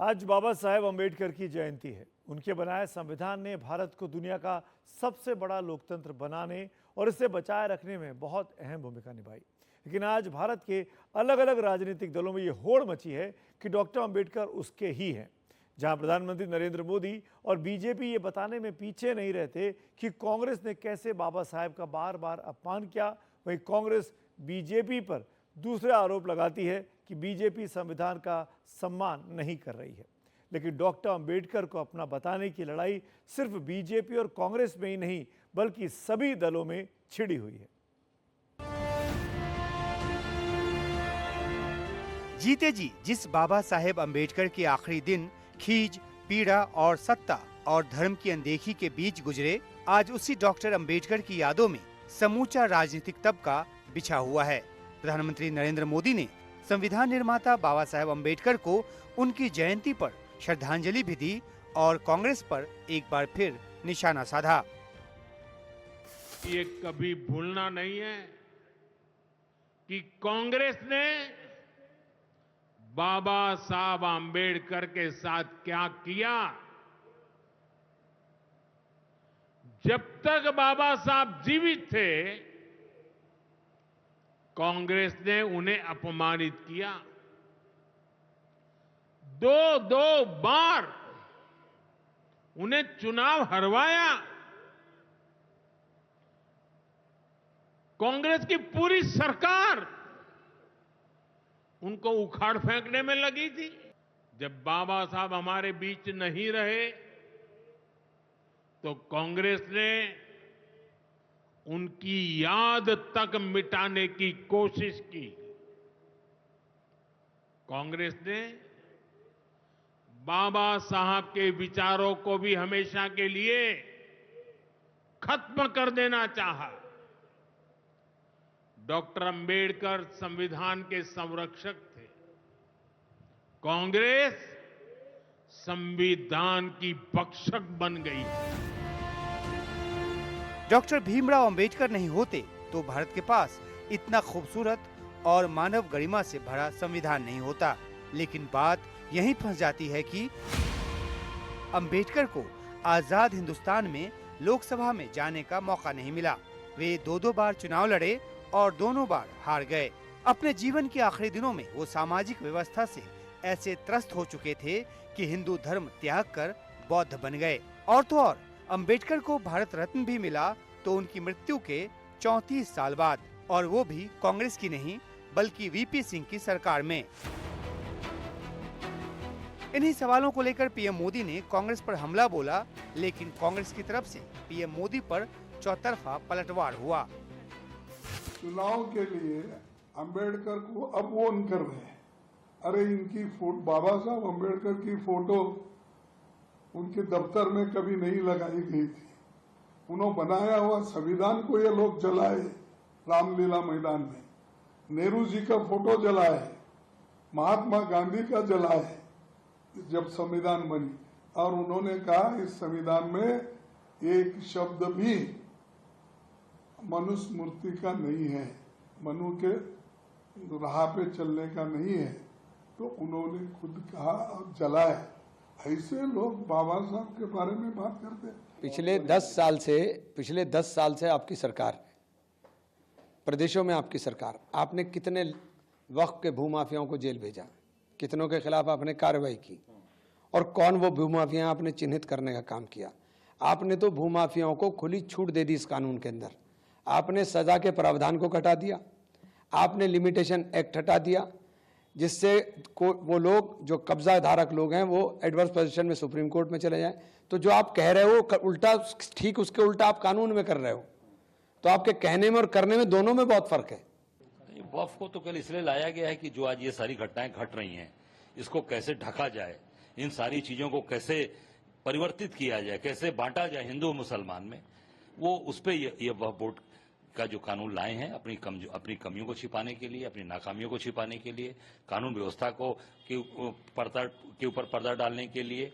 आज बाबा साहेब अम्बेडकर की जयंती है। उनके बनाए संविधान ने भारत को दुनिया का सबसे बड़ा लोकतंत्र बनाने और इसे बचाए रखने में बहुत अहम भूमिका निभाई। लेकिन आज भारत के अलग अलग राजनीतिक दलों में ये होड़ मची है कि डॉक्टर अम्बेडकर उसके ही हैं। जहां प्रधानमंत्री नरेंद्र मोदी और बीजेपी ये बताने में पीछे नहीं रहते कि कांग्रेस ने कैसे बाबा साहेब का बार बार अपमान किया, वहीं कांग्रेस बीजेपी पर दूसरे आरोप लगाती है कि बीजेपी संविधान का सम्मान नहीं कर रही है। लेकिन डॉक्टर अम्बेडकर को अपना बताने की लड़ाई सिर्फ बीजेपी और कांग्रेस में ही नहीं बल्कि सभी दलों में छिड़ी हुई है। जीते जी जिस बाबा साहेब अम्बेडकर के आखिरी दिन खीज, पीड़ा और सत्ता और धर्म की अनदेखी के बीच गुजरे, आज उसी डॉक्टर अम्बेडकर की यादों में समूचा राजनीतिक तबका बिछा हुआ है। प्रधानमंत्री नरेंद्र मोदी ने संविधान निर्माता बाबा साहेब अम्बेडकर को उनकी जयंती पर श्रद्धांजलि भी दी और कांग्रेस पर एक बार फिर निशाना साधा। ये कभी भूलना नहीं है कि कांग्रेस ने बाबा साहब अम्बेडकर के साथ क्या किया। जब तक बाबा साहब जीवित थे, कांग्रेस ने उन्हें अपमानित किया। दो बार उन्हें चुनाव हरवाया। कांग्रेस की पूरी सरकार उनको उखाड़ फेंकने में लगी थी। जब बाबा साहब हमारे बीच नहीं रहे तो कांग्रेस ने उनकी याद तक मिटाने की कोशिश की। कांग्रेस ने बाबा साहब के विचारों को भी हमेशा के लिए खत्म कर देना चाहा। डॉक्टर अम्बेडकर संविधान के संरक्षक थे। कांग्रेस संविधान की भक्षक बन गई। डॉक्टर भीमराव अंबेडकर नहीं होते तो भारत के पास इतना खूबसूरत और मानव गरिमा से भरा संविधान नहीं होता। लेकिन बात यहीं फंस जाती है कि अंबेडकर को आजाद हिंदुस्तान में लोकसभा में जाने का मौका नहीं मिला। वे दो बार चुनाव लड़े और दोनों बार हार गए। अपने जीवन के आखिरी दिनों में वो सामाजिक व्यवस्था से ऐसे त्रस्त हो चुके थे कि हिंदू धर्म त्याग कर बौद्ध बन गए। और तो और अंबेडकर को भारत रत्न भी मिला तो उनकी मृत्यु के 34 साल बाद, और वो भी कांग्रेस की नहीं बल्कि वीपी सिंह की सरकार में। इन्हीं सवालों को लेकर पीएम मोदी ने कांग्रेस पर हमला बोला, लेकिन कांग्रेस की तरफ से पीएम मोदी पर चौतरफा पलटवार हुआ। चुनाव के लिए अंबेडकर को अपमान कर रहे हैं। अरे इनकी बाबा साहब अंबेडकर की फोटो उनके दफ्तर में कभी नहीं लगाई गई थी। उन्होंने बनाया हुआ संविधान को ये लोग जलाए रामलीला मैदान में। नेहरू जी का फोटो जलाए, महात्मा गांधी का जलाए जब संविधान बनी। और उन्होंने कहा इस संविधान में एक शब्द भी मनुस्मृति का नहीं है, मनु के राह पे चलने का नहीं है। तो उन्होंने खुद कहा और जलाया। ऐसे लोग बाबा साहब के बारे में बात करते हैं। पिछले 10 साल से आपकी सरकार, प्रदेशों में आपकी सरकार, आपने कितने वक्त के भूमाफियाओं को जेल भेजा, कितनों के खिलाफ आपने कार्रवाई की, और कौन वो भूमाफिया आपने चिन्हित करने का काम किया। आपने तो भूमाफियाओं को खुली छूट दे दी इस कानून के अंदर। आपने सजा के प्रावधान को हटा दिया, आपने लिमिटेशन एक्ट हटा दिया, जिससे वो लोग जो कब्जा धारक लोग हैं वो एडवर्स पोजीशन में सुप्रीम कोर्ट में चले जाएं। तो जो आप कह रहे हो उल्टा, ठीक उसके उल्टा आप कानून में कर रहे हो। तो आपके कहने में और करने में दोनों में बहुत फर्क है। वक्फ को तो कल इसलिए लाया गया है कि जो आज ये सारी घटनाएं घट रही हैं, इसको कैसे ढका जाए, इन सारी चीजों को कैसे परिवर्तित किया जाए, कैसे बांटा जाए हिंदू मुसलमान में, वो उस पर ये वक्फ बोर्ड का जो कानून लाए हैं अपनी कमियों को छिपाने के लिए, अपनी नाकामियों को छिपाने के लिए, कानून व्यवस्था को के ऊपर पर्दा डालने के लिए।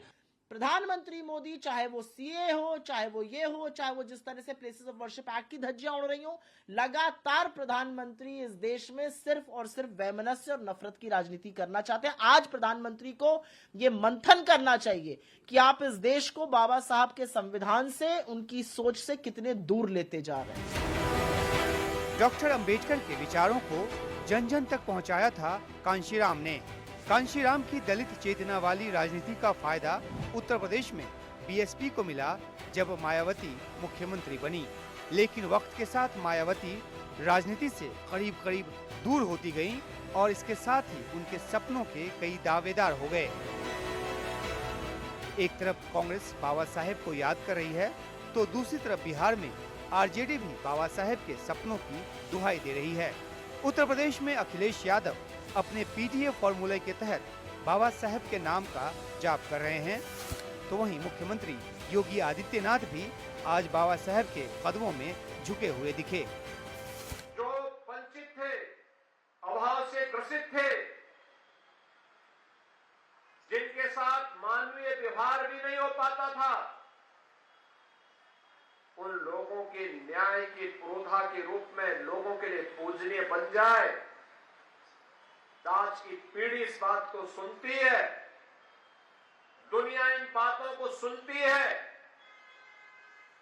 प्रधानमंत्री मोदी, चाहे वो सीए हो, चाहे वो ये हो, चाहे वो जिस तरह से प्लेसेस ऑफ वर्शिप एक्ट की धज्जियां उड़ रही हो, लगातार प्रधानमंत्री इस देश में सिर्फ और सिर्फ वैमनस्य और नफरत की राजनीति करना चाहते हैं। आज प्रधानमंत्री को ये मंथन करना चाहिए कि आप इस देश को बाबा साहब के संविधान से, उनकी सोच से कितने दूर लेते जा रहे हैं। डॉक्टर अंबेडकर के विचारों को जन जन तक पहुंचाया था कांशीराम ने। कांशीराम की दलित चेतना वाली राजनीति का फायदा उत्तर प्रदेश में बीएसपी को मिला जब मायावती मुख्यमंत्री बनी, लेकिन वक्त के साथ मायावती राजनीति से करीब करीब दूर होती गईं और इसके साथ ही उनके सपनों के कई दावेदार हो गए। एक तरफ कांग्रेस बाबा साहेब को याद कर रही है तो दूसरी तरफ बिहार में आरजेडी भी बाबा साहेब के सपनों की दुहाई दे रही है। उत्तर प्रदेश में अखिलेश यादव अपने पीटीए फॉर्मूले के तहत बाबा साहेब के नाम का जाप कर रहे हैं, तो वहीं मुख्यमंत्री योगी आदित्यनाथ भी आज बाबा साहेब के कदमों में झुके हुए दिखे। जो वंचित थे, अभाव से ग्रसित थे, जिनके साथ मानवीय व्यवहार भी नहीं हो पाता था, उन लोगों के न्याय की पुरोधा के रूप में लोगों के लिए पूजनीय बन जाए। आज की पीढ़ी इस बात को सुनती है, दुनिया इन बातों को सुनती है,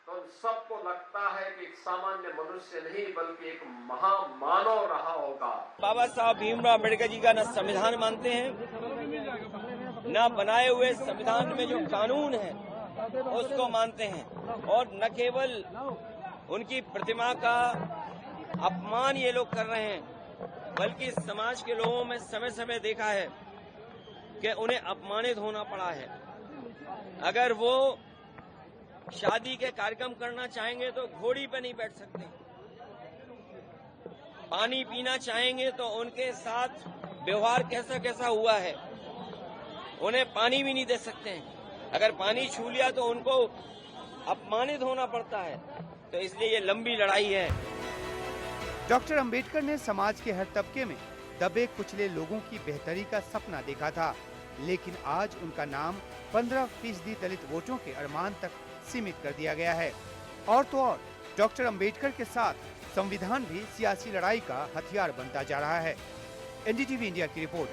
तो उन सबको लगता है कि एक सामान्य मनुष्य नहीं बल्कि एक महामानव रहा होगा। बाबा साहब भीमराव अम्बेडकर जी का न संविधान मानते हैं, न बनाए हुए संविधान में जो कानून है उसको मानते हैं, और न केवल उनकी प्रतिमा का अपमान ये लोग कर रहे हैं, बल्कि समाज के लोगों में समय समय देखा है कि उन्हें अपमानित होना पड़ा है। अगर वो शादी के कार्यक्रम करना चाहेंगे तो घोड़ी पे नहीं बैठ सकते, पानी पीना चाहेंगे तो उनके साथ व्यवहार कैसा कैसा हुआ है, उन्हें पानी भी नहीं दे सकते हैं। अगर पानी छू लिया तो उनको अपमानित होना पड़ता है। तो इसलिए ये लंबी लड़ाई है। डॉक्टर अंबेडकर ने समाज के हर तबके में दबे कुचले लोगों की बेहतरी का सपना देखा था, लेकिन आज उनका नाम 15% दलित वोटों के अरमान तक सीमित कर दिया गया है। और तो और डॉक्टर अंबेडकर के साथ संविधान भी सियासी लड़ाई का हथियार बनता जा रहा है। एनडीटीवी इंडिया की रिपोर्ट।